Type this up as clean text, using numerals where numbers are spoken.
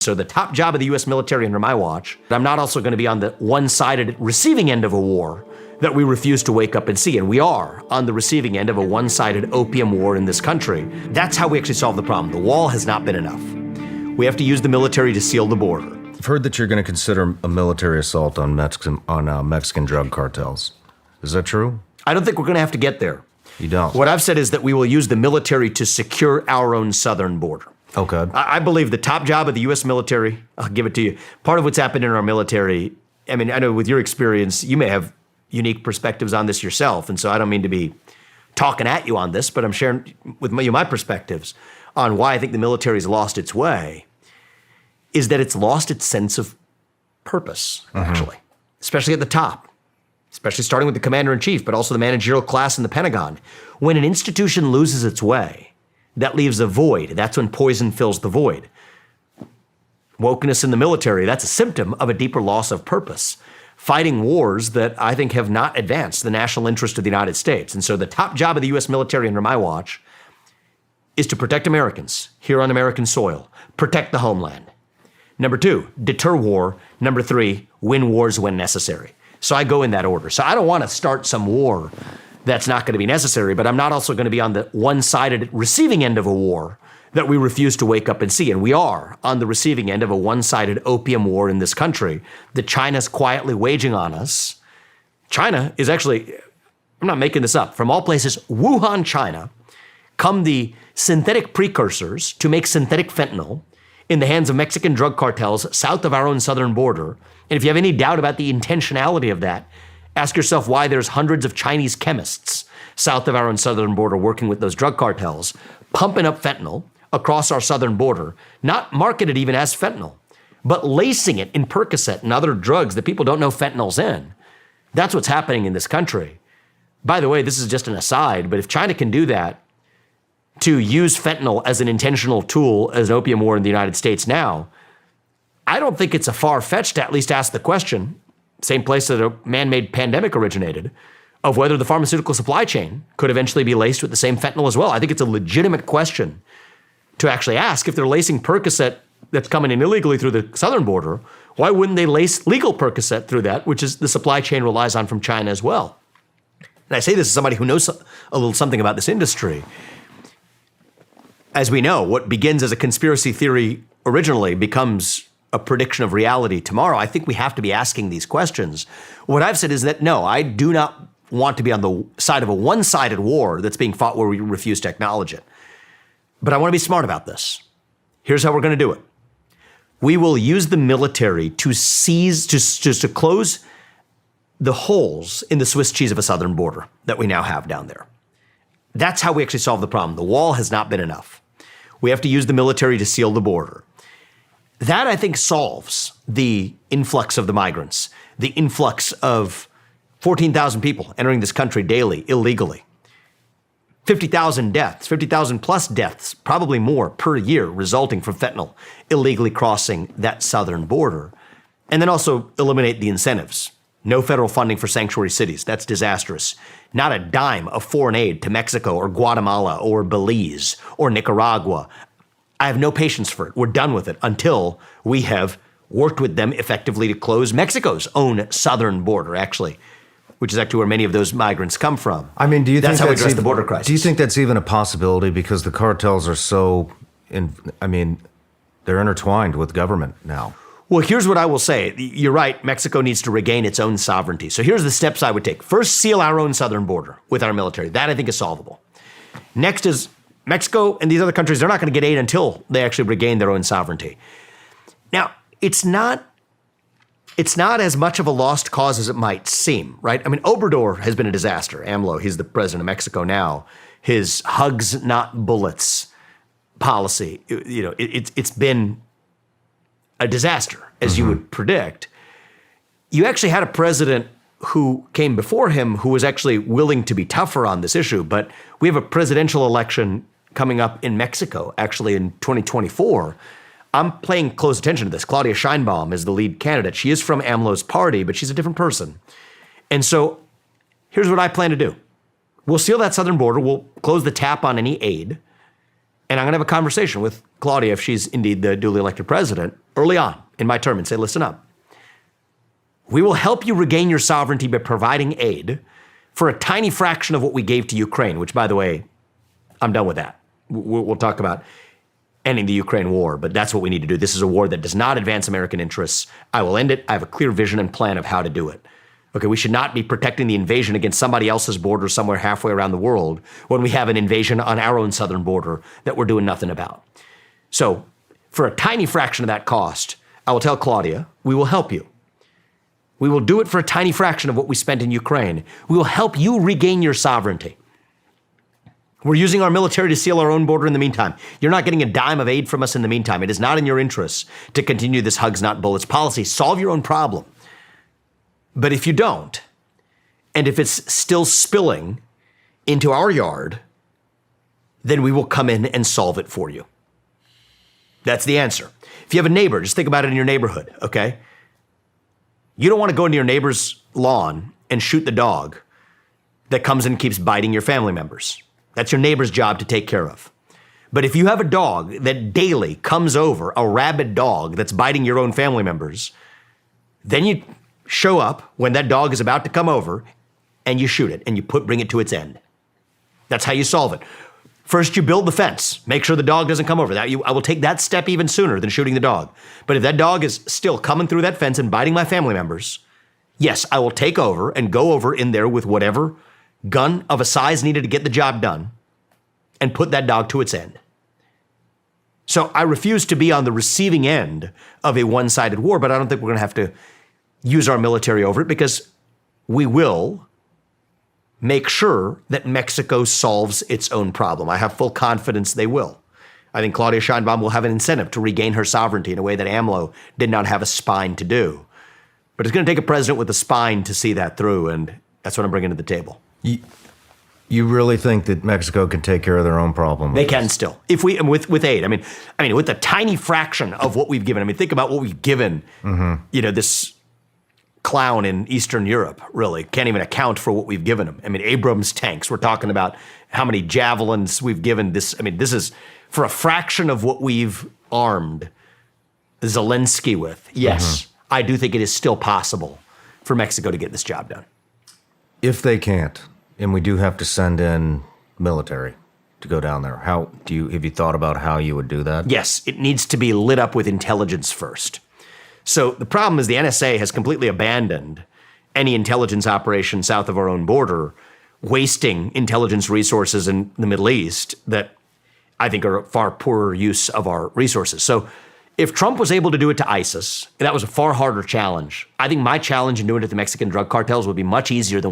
So the top job of the U.S. military under my watch, I'm not also going to be on the one-sided receiving end of a war that we refuse to wake up and see. And we are on the receiving end of a one-sided opium war in this country. That's how we actually solve the problem. The wall has not been enough. We have to use the military to seal the border. I've heard that you're going to consider a military assault on Mexican drug cartels. Is that true? I don't think we're going to have to get there. You don't? What I've said is that we will use the military to secure our own southern border. Okay. I believe the top job of the U.S. military, I'll give it to you, part of what's happened in our military, I mean, I know with your experience, you may have unique perspectives on this yourself, and so I don't mean to be talking at you on this, but I'm sharing with you my perspectives on why I think the military's lost its way, is that it's lost its sense of purpose, actually, especially at the top, especially starting with the commander-in-chief, but also the managerial class in the Pentagon. When an institution loses its way, that leaves a void. That's when poison fills the void. Wokeness in the military, that's a symptom of a deeper loss of purpose. Fighting wars that I think have not advanced the national interest of the United States. And so the top job of the U.S. military under my watch is to protect Americans here on American soil, protect the homeland. Number 2, deter war. Number 3, win wars when necessary. So I go in that order. So I don't want to start some war that's not going to be necessary, but I'm not also going to be on the one-sided receiving end of a war that we refuse to wake up and see. And we are on the receiving end of a one-sided opium war in this country that China's quietly waging on us. China is actually, I'm not making this up, from all places, Wuhan, China, come the synthetic precursors to make synthetic fentanyl in the hands of Mexican drug cartels south of our own southern border. And if you have any doubt about the intentionality of that, ask yourself why there's hundreds of Chinese chemists south of our own southern border working with those drug cartels, pumping up fentanyl across our southern border, not marketed even as fentanyl, but lacing it in Percocet and other drugs that people don't know fentanyl's in. That's what's happening in this country. By the way, this is just an aside, but if China can do that, to use fentanyl as an intentional tool as an opium war in the United States now, I don't think it's a far-fetched to at least ask the question, same place that a man-made pandemic originated, of whether the pharmaceutical supply chain could eventually be laced with the same fentanyl as well. I think it's a legitimate question to actually ask. If they're lacing Percocet that's coming in illegally through the southern border, why wouldn't they lace legal Percocet through that, which is the supply chain relies on from China as well? And I say this as somebody who knows a little something about this industry. As we know, what begins as a conspiracy theory originally becomes a prediction of reality tomorrow. I think we have to be asking these questions. What I've said is that, no, I do not want to be on the side of a one-sided war that's being fought where we refuse to acknowledge it. But I want to be smart about this. Here's how we're going to do it. We will use the military to seize, to close the holes in the Swiss cheese of a southern border that we now have down there. That's how we actually solve the problem. The wall has not been enough. We have to use the military to seal the border. That, I think, solves the influx of the migrants, the influx of 14,000 people entering this country daily, illegally. 50,000 deaths, 50,000 plus deaths, probably more per year resulting from fentanyl illegally crossing that southern border. And then also eliminate the incentives. No federal funding for sanctuary cities. That's disastrous. Not a dime of foreign aid to Mexico or Guatemala or Belize or Nicaragua. I have no patience for it. We're done with it until we have worked with them effectively to close Mexico's own southern border, actually, which is actually where many of those migrants come from. I mean, do you think that's how we address the border crisis? Do you think that's even a possibility? Because the cartels are so, they're intertwined with government now. Well, here's what I will say. You're right. Mexico needs to regain its own sovereignty. So here's the steps I would take. First, seal our own southern border with our military. That, I think, is solvable. Next is Mexico and these other countries, they're not going to get aid until they actually regain their own sovereignty. Now, it's not as much of a lost cause as it might seem, right? I mean, Obrador has been a disaster. AMLO, he's the president of Mexico now. His hugs, not bullets policy, it's been a disaster, as you would predict. You actually had a president who came before him who was actually willing to be tougher on this issue, but we have a presidential election coming up in Mexico, actually in 2024. I'm paying close attention to this. Claudia Sheinbaum is the lead candidate. She is from AMLO's party, but she's a different person. And so here's what I plan to do. We'll seal that southern border. We'll close the tap on any aid. And I'm going to have a conversation with Claudia, if she's indeed the duly elected president, early on in my term and say, listen up. We will help you regain your sovereignty by providing aid for a tiny fraction of what we gave to Ukraine, which, by the way, I'm done with that. We'll talk about ending the Ukraine war, but that's what we need to do. This is a war that does not advance American interests. I will end it. I have a clear vision and plan of how to do it. Okay, we should not be protecting the invasion against somebody else's border somewhere halfway around the world when we have an invasion on our own southern border that we're doing nothing about. So for a tiny fraction of that cost, I will tell Claudia, we will help you. We will do it for a tiny fraction of what we spent in Ukraine. We will help you regain your sovereignty. We're using our military to seal our own border in the meantime. You're not getting a dime of aid from us in the meantime. It is not in your interests to continue this hugs not bullets policy. Solve your own problem. But if you don't, and if it's still spilling into our yard, then we will come in and solve it for you. That's the answer. If you have a neighbor, just think about it in your neighborhood, okay? You don't want to go into your neighbor's lawn and shoot the dog that comes and keeps biting your family members. That's your neighbor's job to take care of. But if you have a dog that daily comes over, a rabid dog that's biting your own family members, then you show up when that dog is about to come over and you shoot it and you bring it to its end. That's how you solve it. First, you build the fence. Make sure the dog doesn't come over. I will take that step even sooner than shooting the dog. But if that dog is still coming through that fence and biting my family members, yes, I will take over and go over in there with whatever gun of a size needed to get the job done and put that dog to its end. So I refuse to be on the receiving end of a one-sided war, but I don't think we're going to have to use our military over it because we will make sure that Mexico solves its own problem. I have full confidence they will. I think Claudia Sheinbaum will have an incentive to regain her sovereignty in a way that AMLO did not have a spine to do. But it's going to take a president with a spine to see that through, and that's what I'm bringing to the table. You really think that Mexico can take care of their own problem? They can still, if we with aid. I mean, with a tiny fraction of what we've given. I mean, think about what we've given. This clown in Eastern Europe really can't even account for what we've given him. I mean, Abrams tanks. We're talking about how many javelins we've given. This is for a fraction of what we've armed Zelensky with. Yes, I do think it is still possible for Mexico to get this job done. If they can't, and we do have to send in military to go down there, have you thought about how you would do that? Yes, it needs to be lit up with intelligence first. So the problem is the NSA has completely abandoned any intelligence operation south of our own border, wasting intelligence resources in the Middle East that I think are a far poorer use of our resources. So if Trump was able to do it to ISIS, that was a far harder challenge. I think my challenge in doing it to the Mexican drug cartels would be much easier than